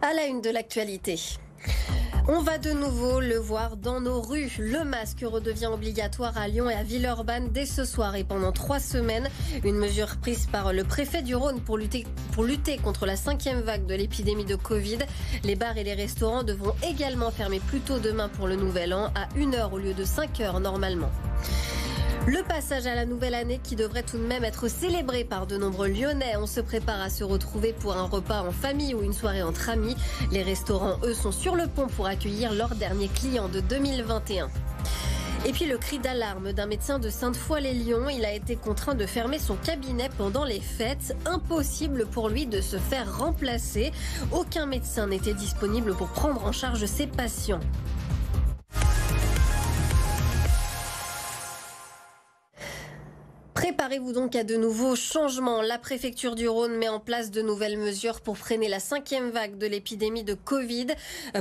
À la une de l'actualité. On va de nouveau le voir dans nos rues. Le masque redevient obligatoire à Lyon et à Villeurbanne dès ce soir et pendant 3 semaines. Une mesure prise par le préfet du Rhône pour lutter contre la 5e vague de l'épidémie de Covid. Les bars et les restaurants devront également fermer plus tôt demain pour le nouvel an, à 1h au lieu de 5h normalement. Le passage à la nouvelle année qui devrait tout de même être célébré par de nombreux Lyonnais. On se prépare à se retrouver pour un repas en famille ou une soirée entre amis. Les restaurants, eux, sont sur le pont pour accueillir leurs derniers clients de 2021. Et puis le cri d'alarme d'un médecin de Sainte-Foy-les-Lyons. Il a été contraint de fermer son cabinet pendant les fêtes. Impossible pour lui de se faire remplacer. Aucun médecin n'était disponible pour prendre en charge ses patients. Préparez-vous donc à de nouveaux changements. La préfecture du Rhône met en place de nouvelles mesures pour freiner la 5e vague de l'épidémie de Covid.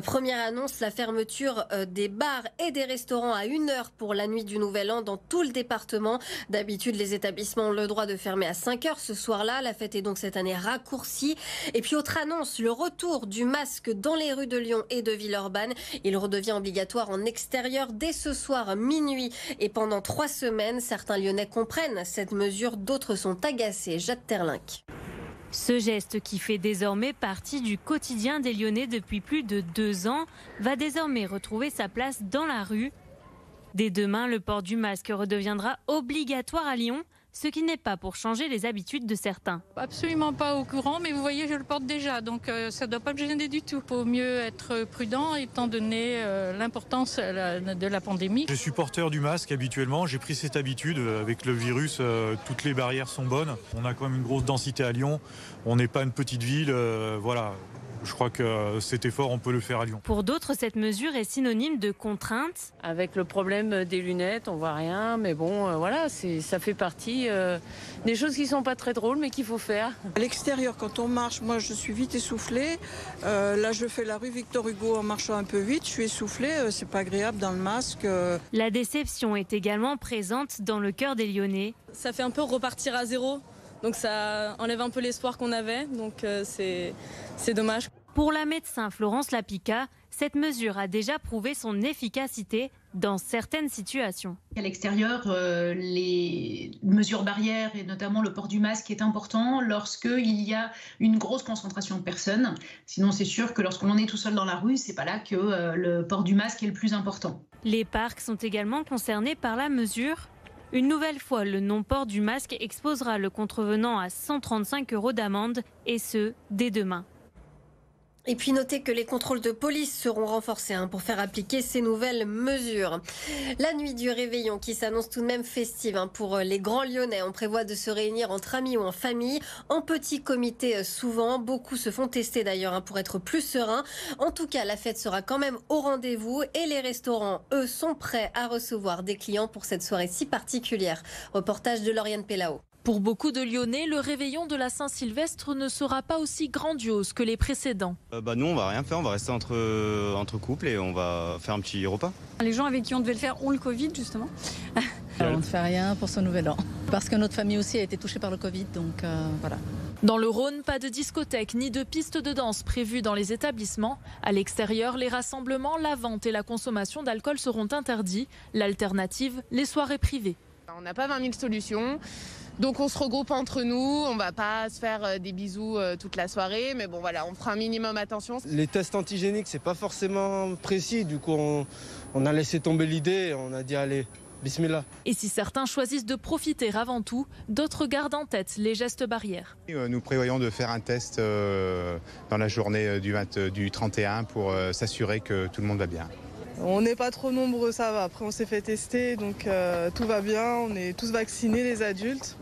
Première annonce, la fermeture des bars et des restaurants à 1h pour la nuit du Nouvel An dans tout le département. D'habitude, les établissements ont le droit de fermer à 5h ce soir-là. La fête est donc cette année raccourcie. Et puis autre annonce, le retour du masque dans les rues de Lyon et de Villeurbanne. Il redevient obligatoire en extérieur dès ce soir minuit et pendant 3 semaines. Certains Lyonnais comprennent cette mesure, d'autres sont agacés. Jacques Terlinck. Ce geste qui fait désormais partie du quotidien des Lyonnais depuis plus de 2 ans va désormais retrouver sa place dans la rue. Dès demain, le port du masque redeviendra obligatoire à Lyon, ce qui n'est pas pour changer les habitudes de certains. Absolument pas au courant, mais vous voyez, je le porte déjà, donc ça ne doit pas me gêner du tout. Il faut mieux être prudent étant donné l'importance de la pandémie. Je suis porteur du masque habituellement, j'ai pris cette habitude. Avec le virus, toutes les barrières sont bonnes. On a quand même une grosse densité à Lyon, on n'est pas une petite ville, voilà. Je crois que cet effort, on peut le faire à Lyon. Pour d'autres, cette mesure est synonyme de contrainte. Avec le problème des lunettes, on voit rien, mais bon, voilà, ça fait partie des choses qui sont pas très drôles, mais qu'il faut faire. À l'extérieur, quand on marche, moi je suis vite essoufflée. Là, je fais la rue Victor Hugo en marchant un peu vite, je suis essoufflée, c'est pas agréable dans le masque. La déception est également présente dans le cœur des Lyonnais. Ça fait un peu repartir à zéro. Donc ça enlève un peu l'espoir qu'on avait, donc c'est dommage. Pour la médecin Florence Lapica, cette mesure a déjà prouvé son efficacité dans certaines situations. À l'extérieur, les mesures barrières et notamment le port du masque est important lorsqu'il y a une grosse concentration de personnes. Sinon, c'est sûr que lorsqu'on est tout seul dans la rue, c'est pas là que le port du masque est le plus important. Les parcs sont également concernés par la mesure. Une nouvelle fois, le non-port du masque exposera le contrevenant à 135 € d'amende, et ce, dès demain. Et puis notez que les contrôles de police seront renforcés pour faire appliquer ces nouvelles mesures. La nuit du réveillon qui s'annonce tout de même festive pour les grands Lyonnais. On prévoit de se réunir entre amis ou en famille, en petit comité souvent. Beaucoup se font tester d'ailleurs pour être plus sereins. En tout cas, la fête sera quand même au rendez-vous et les restaurants, eux, sont prêts à recevoir des clients pour cette soirée si particulière. Reportage de Lauriane Pellao. Pour beaucoup de Lyonnais, le réveillon de la Saint-Sylvestre ne sera pas aussi grandiose que les précédents. Nous, on va rien faire, on va rester entre couples et on va faire un petit repas. Les gens avec qui on devait le faire ont le Covid, justement. On ne fait rien pour ce nouvel an, parce que notre famille aussi a été touchée par le Covid, donc voilà. Dans le Rhône, pas de discothèque ni de piste de danse prévues dans les établissements. À l'extérieur, les rassemblements, la vente et la consommation d'alcool seront interdits. L'alternative, les soirées privées. On n'a pas 20 000 solutions. Donc on se regroupe entre nous, on va pas se faire des bisous toute la soirée, mais bon voilà, on fera un minimum attention. Les tests antigéniques, c'est pas forcément précis, du coup on a laissé tomber l'idée, on a dit allez, bismillah. Et si certains choisissent de profiter avant tout, d'autres gardent en tête les gestes barrières. Nous prévoyons de faire un test dans la journée du 31 pour s'assurer que tout le monde va bien. On n'est pas trop nombreux, ça va. Après, on s'est fait tester, donc tout va bien. On est tous vaccinés, les adultes.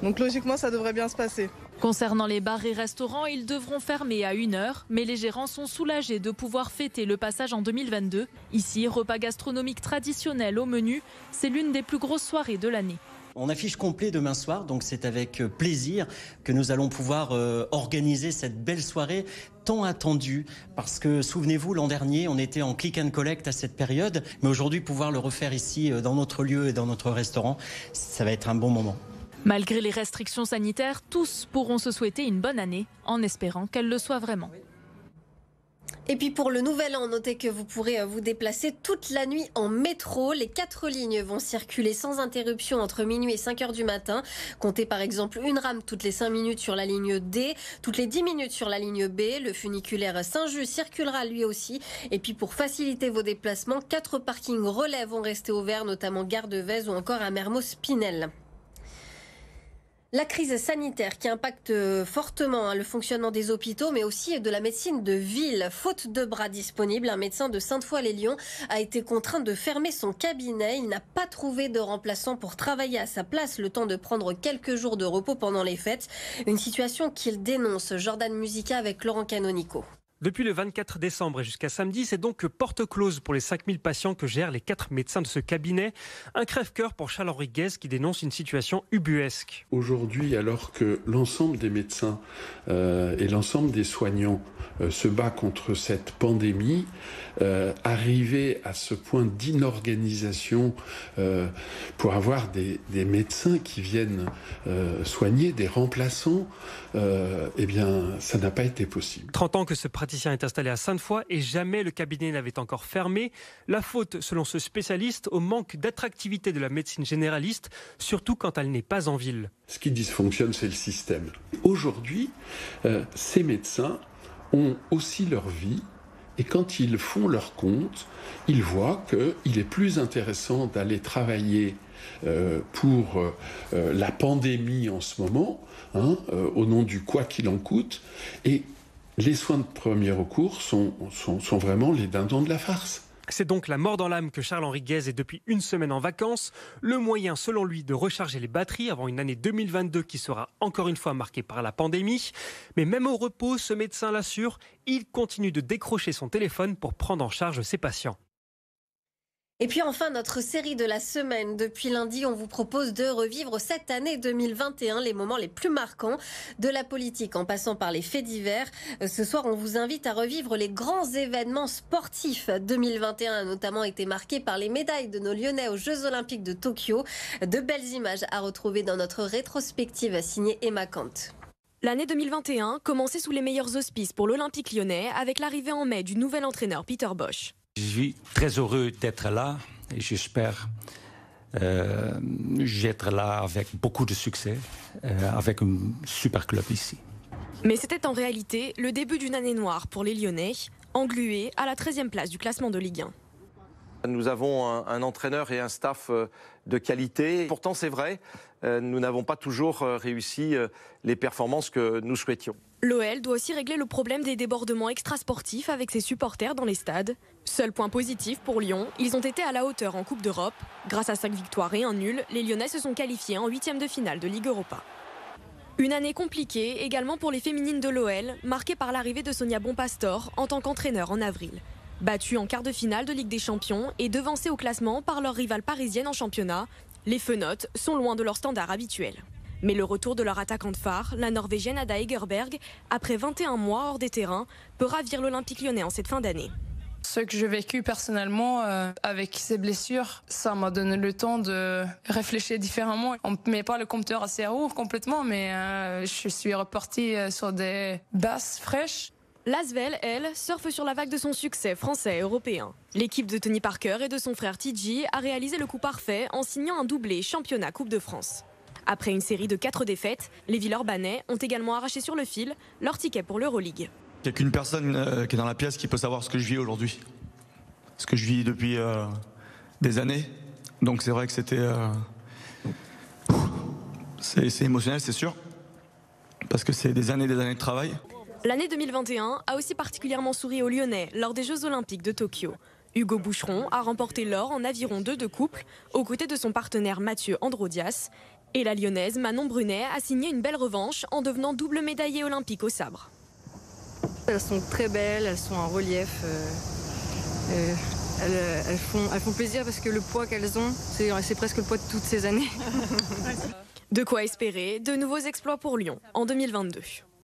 Donc logiquement, ça devrait bien se passer. Concernant les bars et restaurants, ils devront fermer à 1h, mais les gérants sont soulagés de pouvoir fêter le passage en 2022. Ici, repas gastronomique traditionnel au menu, c'est l'une des plus grosses soirées de l'année. On affiche complet demain soir, donc c'est avec plaisir que nous allons pouvoir organiser cette belle soirée tant attendue. Parce que souvenez-vous, l'an dernier, on était en click and collect à cette période, mais aujourd'hui, pouvoir le refaire ici dans notre lieu et dans notre restaurant, ça va être un bon moment. Malgré les restrictions sanitaires, tous pourront se souhaiter une bonne année, en espérant qu'elle le soit vraiment. Et puis pour le nouvel an, notez que vous pourrez vous déplacer toute la nuit en métro. Les 4 lignes vont circuler sans interruption entre minuit et 5 heures du matin. Comptez par exemple une rame toutes les 5 minutes sur la ligne D, toutes les 10 minutes sur la ligne B. Le funiculaire Saint-Just circulera lui aussi. Et puis pour faciliter vos déplacements, 4 parkings relais vont rester ouverts, notamment Gare de Vèze ou encore à Mermoz-Pinel. La crise sanitaire qui impacte fortement le fonctionnement des hôpitaux, mais aussi de la médecine de ville. Faute de bras disponibles, un médecin de Sainte-Foy-les-Lyons a été contraint de fermer son cabinet. Il n'a pas trouvé de remplaçant pour travailler à sa place, le temps de prendre quelques jours de repos pendant les fêtes. Une situation qu'il dénonce. Jordan Musica avec Laurent Canonico. Depuis le 24 décembre et jusqu'à samedi, c'est donc porte close pour les 5000 patients que gèrent les 4 médecins de ce cabinet. Un crève-cœur pour Charles-Henri Guez qui dénonce une situation ubuesque. Aujourd'hui, alors que l'ensemble des médecins et l'ensemble des soignants se bat contre cette pandémie, arriver à ce point d'inorganisation pour avoir des médecins qui viennent soigner, des remplaçants, eh bien, ça n'a pas été possible. 30 ans que ce praticien est installé à Sainte-Foy et jamais le cabinet n'avait encore fermé. La faute, selon ce spécialiste, au manque d'attractivité de la médecine généraliste, surtout quand elle n'est pas en ville. Ce qui dysfonctionne, c'est le système. Aujourd'hui, ces médecins ont aussi leur vie. Et quand ils font leur compte, ils voient qu'il est plus intéressant d'aller travailler pour la pandémie en ce moment, au nom du quoi qu'il en coûte. Et les soins de premier recours sont vraiment les dindons de la farce. C'est donc la mort dans l'âme que Charles-Henri Guez est depuis une semaine en vacances. Le moyen, selon lui, de recharger les batteries avant une année 2022 qui sera encore une fois marquée par la pandémie. Mais même au repos, ce médecin l'assure, il continue de décrocher son téléphone pour prendre en charge ses patients. Et puis enfin, notre série de la semaine. Depuis lundi, on vous propose de revivre cette année 2021, les moments les plus marquants de la politique en passant par les faits divers. Ce soir, on vous invite à revivre les grands événements sportifs. 2021 a notamment été marqué par les médailles de nos Lyonnais aux Jeux Olympiques de Tokyo. De belles images à retrouver dans notre rétrospective signée Emma Kant. L'année 2021 commençait sous les meilleurs auspices pour l'Olympique lyonnais avec l'arrivée en mai du nouvel entraîneur Peter Bosz. Je suis très heureux d'être là et j'espère être là avec beaucoup de succès, avec un super club ici. Mais c'était en réalité le début d'une année noire pour les Lyonnais, englués à la 13e place du classement de Ligue 1. Nous avons un entraîneur et un staff de qualité. Pourtant, c'est vrai, nous n'avons pas toujours réussi les performances que nous souhaitions. L'OL doit aussi régler le problème des débordements extrasportifs avec ses supporters dans les stades. Seul point positif pour Lyon, ils ont été à la hauteur en Coupe d'Europe. Grâce à 5 victoires et un nul, les Lyonnais se sont qualifiés en 8e de finale de Ligue Europa. Une année compliquée également pour les féminines de l'OL, marquée par l'arrivée de Sonia Bonpastor en tant qu'entraîneur en avril. Battues en quart de finale de Ligue des Champions et devancées au classement par leur rivale parisienne en championnat, les Fenotes sont loin de leur standard habituel. Mais le retour de leur attaquante phare, la Norvégienne Ada Egerberg, après 21 mois hors des terrains, peut ravir l'Olympique lyonnais en cette fin d'année. Ce que j'ai vécu personnellement avec ces blessures, ça m'a donné le temps de réfléchir différemment. On ne met pas le compteur à zéro complètement, mais je suis repartie sur des bases fraîches. L'Asvel, elle, surfe sur la vague de son succès français et européen. L'équipe de Tony Parker et de son frère TJ a réalisé le coup parfait en signant un doublé championnat Coupe de France. Après une série de 4 défaites, les Villeurbanais ont également arraché sur le fil leur ticket pour l'Euroleague. Il n'y a qu'une personne qui est dans la pièce qui peut savoir ce que je vis aujourd'hui. Ce que je vis depuis des années. Donc c'est vrai que c'est émotionnel, c'est sûr. Parce que c'est des années de travail. L'année 2021 a aussi particulièrement souri aux Lyonnais lors des Jeux Olympiques de Tokyo. Hugo Boucheron a remporté l'or en aviron 2 de couple, aux côtés de son partenaire Mathieu Androdias. Et la Lyonnaise Manon Brunet a signé une belle revanche en devenant double médaillée olympique au sabre. Elles sont très belles, elles sont en relief. Elles font plaisir parce que le poids qu'elles ont, c'est presque le poids de toutes ces années. De quoi espérer de nouveaux exploits pour Lyon en 2022.